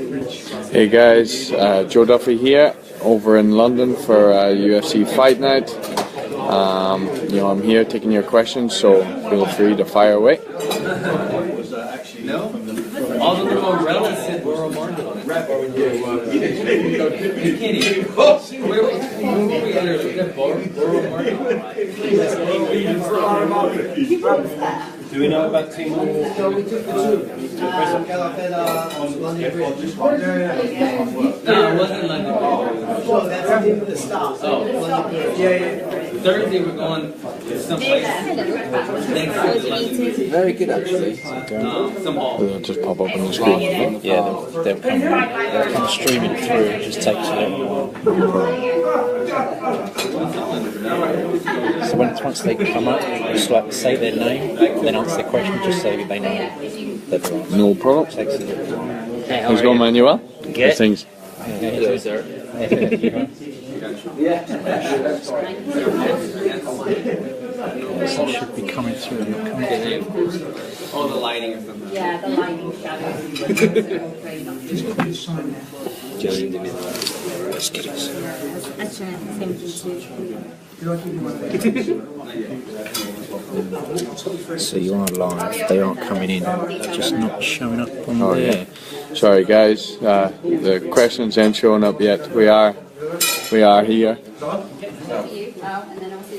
Hey guys, Joe Duffy here, over in London for UFC Fight Night. I'm here taking your questions, so feel free to fire away. All the little umbrellas said Borough Market on it. Do we know about Team No, it wasn't London. Oh, that's the stop. Oh, Thursday we're going someplace. Very good, actually. Some ball. They'll just pop up on the screen. Yeah, they'll come streaming through. It just takes a little while. So once they come up, just like say their name, then answer their question, just say they know. No problem. Takes a little while. How's it going, Manuel? Good. Things. Hello, sir. So it should be coming through. Oh, the lighting or something. Yeah, the lighting shadows. Let's get it. Actually, same thing So you are live. They aren't coming in. They're just not showing up on there. Sorry guys, the questions aren't showing up yet. We are here.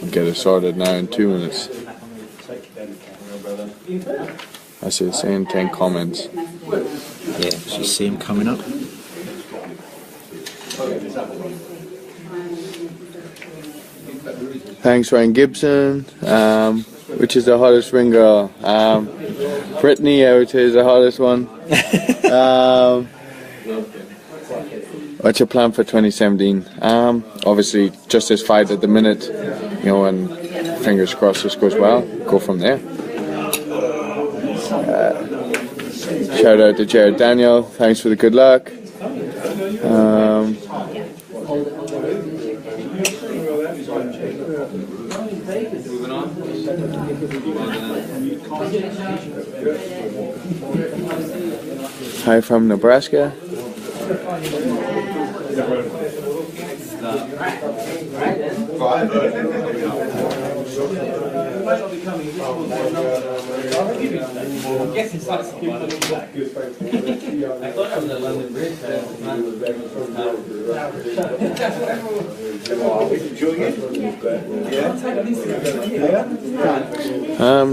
We'll get it sorted now in 2 minutes. I see the same 10 comments. Yeah, so you see them coming up. Thanks, Ryan Gibson. Which is the hottest ring girl? Brittany, I would say, is the hottest one. What's your plan for 2017? Obviously, just this fight at the minute, and fingers crossed this goes well. Go from there. Shout out to Jared Daniel. Thanks for the good luck. Moving on. Hi from Nebraska.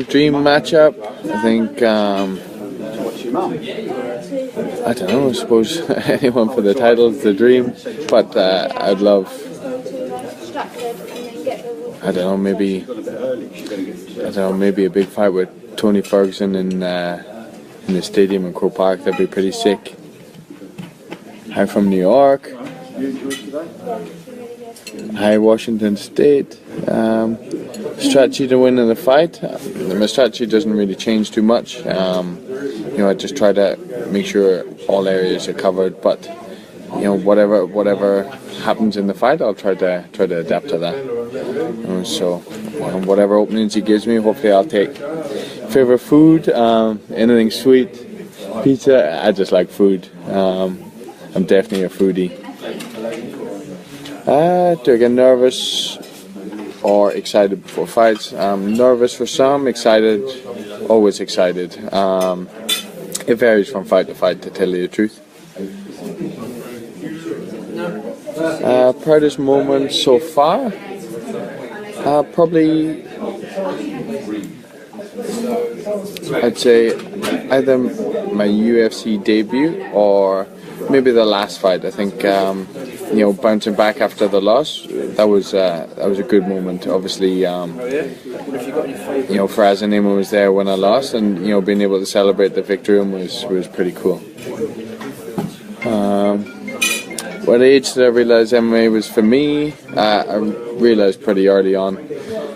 Dream matchup. I think. I don't know. I suppose anyone for the title is the dream, but I'd love. I don't know. Maybe a big fight with Tony Ferguson in the stadium in Croke Park. That'd be pretty sick. Hi from New York. Hi Washington State. Strategy to win in the fight. My strategy doesn't really change too much. I just try to make sure all areas are covered. But whatever happens in the fight, I'll try to adapt to that. So whatever openings he gives me, hopefully I'll take. Favorite food? Anything sweet? Pizza? I just like food. I'm definitely a foodie. Do I get nervous or excited before fights? Nervous for some, excited, always excited. It varies from fight to fight, to tell you the truth. Proudest moment so far? Probably, I'd say either my UFC debut or maybe the last fight. I think bouncing back after the loss, that was a good moment. Obviously, Faraz and Nima was there when I lost, and being able to celebrate the victory was pretty cool. What age did I realize MMA was for me? I realized pretty early on.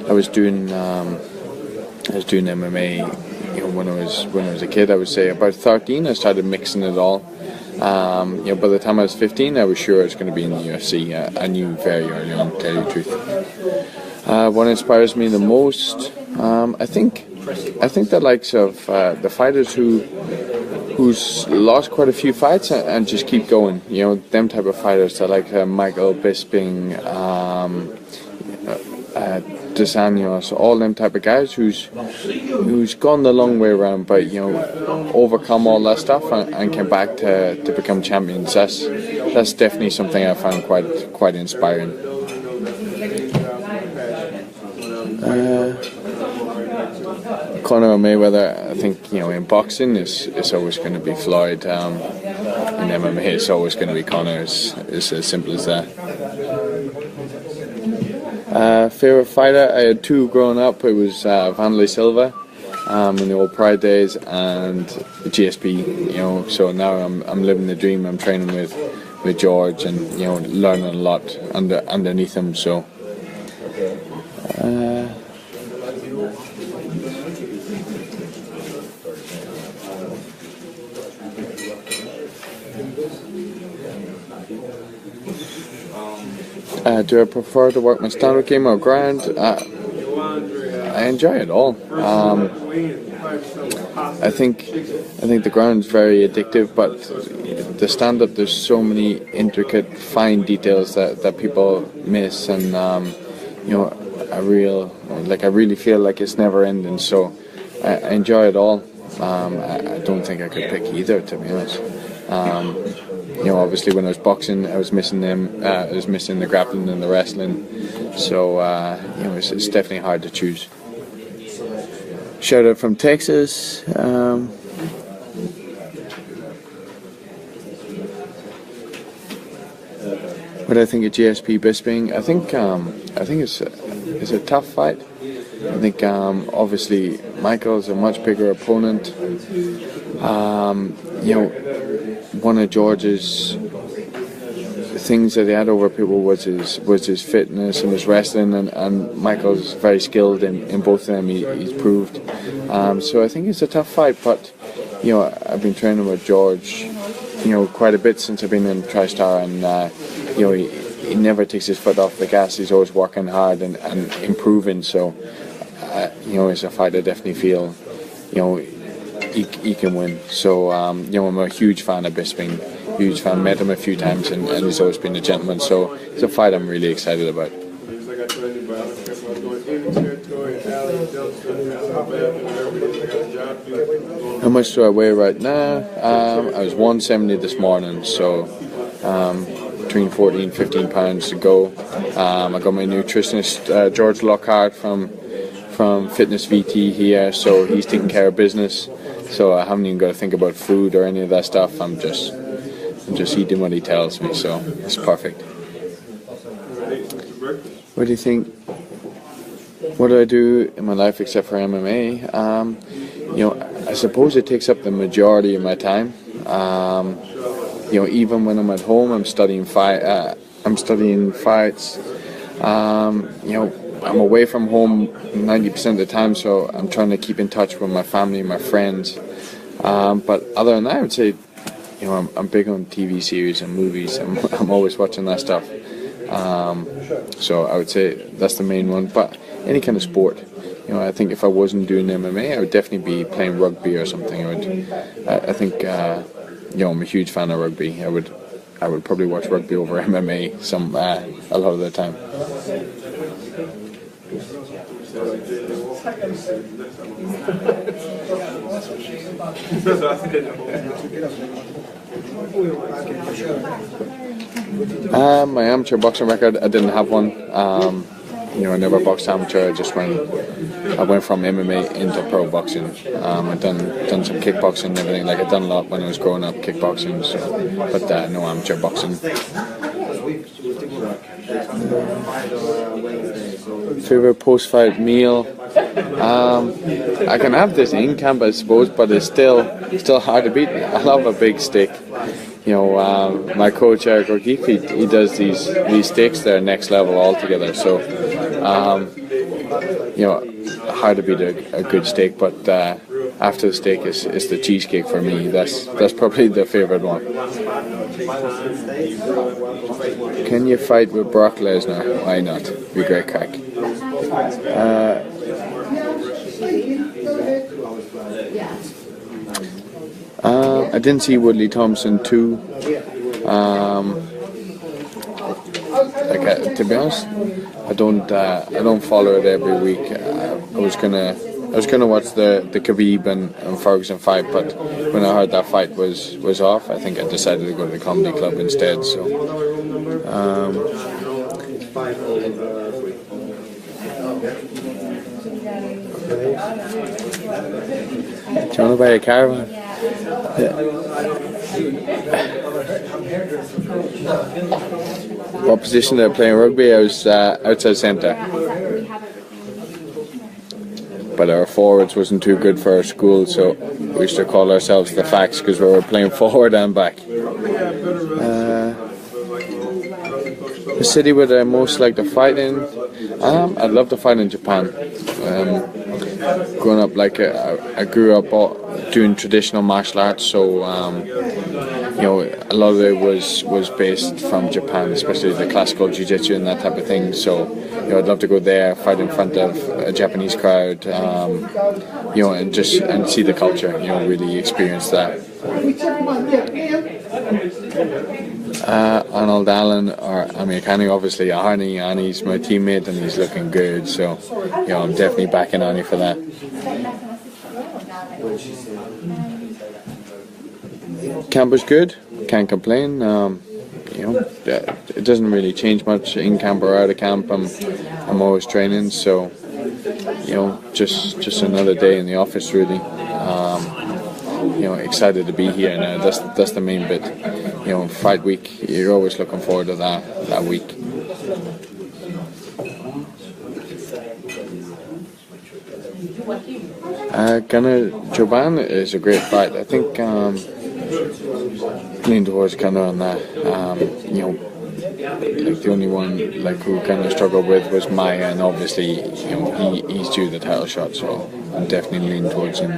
I was doing MMA, when I was a kid. I would say about 13. I started mixing it all. By the time I was 15, I was sure I was going to be in the UFC. I knew very early on, to tell you the truth. What inspires me the most? I think the likes of the fighters who who's lost quite a few fights and just keep going. You know, them type of fighters that like Michael Bisping, Dos Anjos, all them type of guys who's gone the long way around, but you know, overcome all that stuff and came back to become champions. That's definitely something I found quite inspiring. Conor Mayweather, I think, you know, in boxing it's always going to be Floyd. In MMA it's always going to be Conor. It's as simple as that. Favorite fighter, I had two growing up. It was Vanderlei Silva in the old Pride days, and GSP. You know, so now I'm living the dream. I'm training with George, and you know, learning a lot underneath him. So. Do I prefer to work my stand-up game or ground? I enjoy it all. I think the ground is very addictive, but the stand-up, there's so many intricate, fine details that people miss, and you know, I really feel like it's never ending. So I enjoy it all. I don't think I could pick either, to be honest. You know, obviously when I was boxing, I was missing them. I was missing the grappling and the wrestling. So you know, it's definitely hard to choose. Shout out from Texas. What I think of GSP Bisping, I think it's a tough fight. I think obviously Michael's a much bigger opponent. You know, one of George's things that he had over people was his fitness and his wrestling, and Michael's very skilled in both of them. He's proved. So I think it's a tough fight, but you know, I've been training with George, you know, quite a bit since I've been in TriStar, and you know, he never takes his foot off the gas. He's always working hard and improving. So you know, it's a fight I definitely feel, you know, he can win. So you know, I'm a huge fan of Bisping, huge fan. Met him a few times, and he's always been a gentleman. So it's a fight I'm really excited about. How much do I weigh right now? I was 170 this morning, so between 14 and 15 pounds to go. I got my nutritionist George Lockhart from Fitness VT here, so he's taking care of business. So I haven't even got to think about food or any of that stuff. I'm just eating what he tells me, so it's perfect. What do you think? What do I do in my life except for MMA? You know, I suppose it takes up the majority of my time. You know, even when I'm at home, I'm studying fights. You know, I'm away from home 90% of the time, so I'm trying to keep in touch with my family and my friends. But other than that, I would say, you know, I'm big on TV series and movies. I'm always watching that stuff. So I would say that's the main one. But any kind of sport, you know, I think if I wasn't doing MMA, I would definitely be playing rugby or something. I think, you know, I'm a huge fan of rugby. I would probably watch rugby over MMA a lot of the time. My amateur boxing record, I didn't have one. You know, I never boxed amateur. I went from MMA into pro boxing. I've done some kickboxing and everything. Like, I've done a lot when I was growing up, kickboxing. So, but no amateur boxing. Favorite post-fight meal? I can have this in camp, I suppose, but it's still hard to beat. I love a big steak. You know, my coach Eric O'Keefe, he does these steaks. They're next level altogether. So, you know, hard to beat a good steak. But after the steak is the cheesecake for me. That's probably the favorite one. Can you fight with Brock Lesnar? Why not? Be great crack. I didn't see Woodley Thompson too. To be honest, I don't follow it every week. I was gonna watch the Khabib and Ferguson fight, but when I heard that fight was off, I think I decided to go to the comedy club instead. So, do you want to buy a caravan? Yeah. What position did I play in rugby? I was outside centre. But our forwards wasn't too good for our school, so we used to call ourselves the Facts because we were playing forward and back. The city where I most like to fight in? I'd love to fight in Japan. Growing up, I grew up doing traditional martial arts, so a lot of it was based from Japan, especially the classical jiu-jitsu and that type of thing. So, I'd love to go there, fight in front of a Japanese crowd, and see the culture, really experience that. Arnold Allen or Amir Khani, obviously. Arnie's my teammate and he's looking good, so I'm definitely backing Arnie for that. Camp was good, can't complain. It doesn't really change much in camp or out of camp. I'm always training, so just another day in the office really. Excited to be here now. That's the main bit. Fight week, you're always looking forward to that week. Conor Joban is a great fight. I think lean towards Conor on that. The only one who kind of struggled with was Maya, and obviously he's due the title shot, so I'm definitely leaning towards him.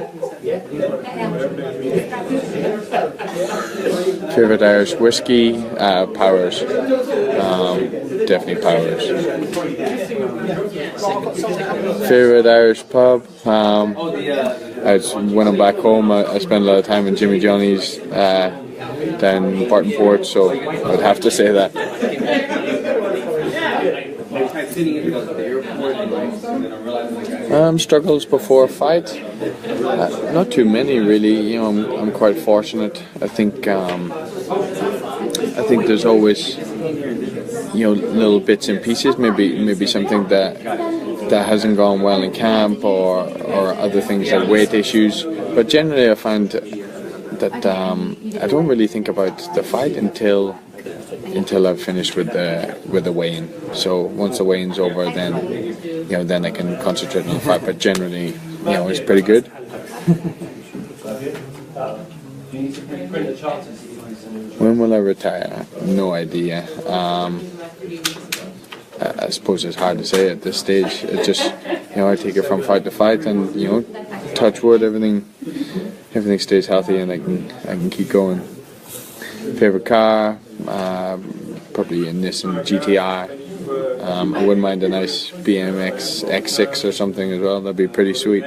Favorite Irish whiskey? Powers. Definitely Powers. Favorite Irish pub? When I'm back home, I spend a lot of time in Jimmy Johnny's down in Barton Port, so I would have to say that. Struggles before a fight? Not too many really. I'm quite fortunate. I think there's always little bits and pieces. Maybe something that hasn't gone well in camp or other things like weight issues. But generally, I find that I don't really think about the fight until I've finished with the weigh-in. So once the weigh-in's over, then I can concentrate on the fight. But generally, it's pretty good. When will I retire? No idea. I suppose it's hard to say at this stage. It just, I take it from fight to fight, and touch wood, everything stays healthy, and I can keep going. Favorite car? Probably a Nissan GTR. I wouldn't mind a nice BMX X6 or something as well. That'd be pretty sweet.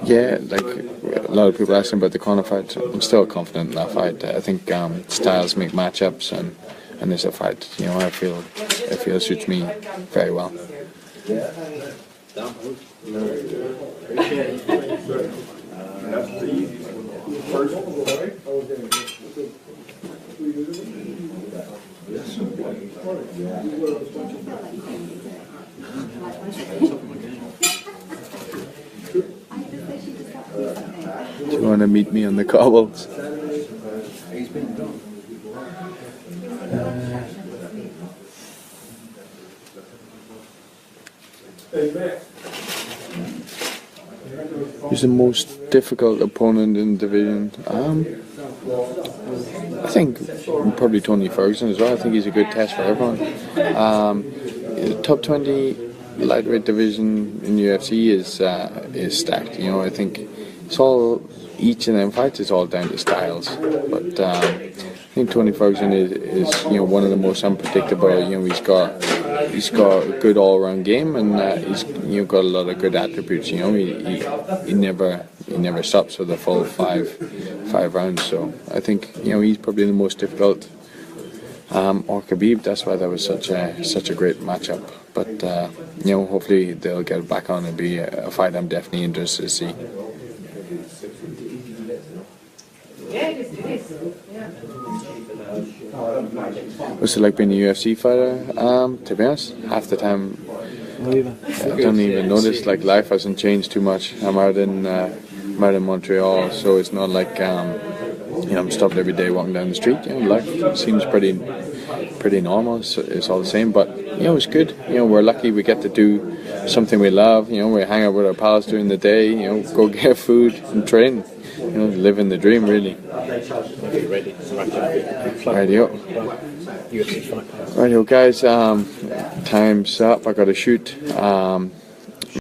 Yeah, a lot of people asking about the Conor fight. I'm still confident in that fight. I think styles make matchups, and it's a fight. I feel it suits me very well. Do you want to meet me on the cobbles? Who's the most difficult opponent in the division? I think probably Tony Ferguson as well. I think he's a good test for everyone. The top 20 lightweight division in UFC is stacked. I think it's all, each of them fights is all down to styles. But I think Tony Ferguson is one of the most unpredictable. He's got he's got a good all-around game, and he's got a lot of good attributes. He never stops for the full five rounds. So I think he's probably the most difficult. Or Khabib. That's why that was such a great matchup. But hopefully they'll get back on and be a fight I'm definitely interested to see. What's it like being a UFC fighter? To be honest, half the time I don't even notice. Like, life hasn't changed too much. I'm out in Montreal, so it's not like I'm stopped every day walking down the street. Life seems pretty normal. It's all the same, but it's good. We're lucky we get to do something we love. We hang out with our pals during the day. Go get food and train. Living the dream, really. Radio. Radio, guys. Time's up. I got to shoot.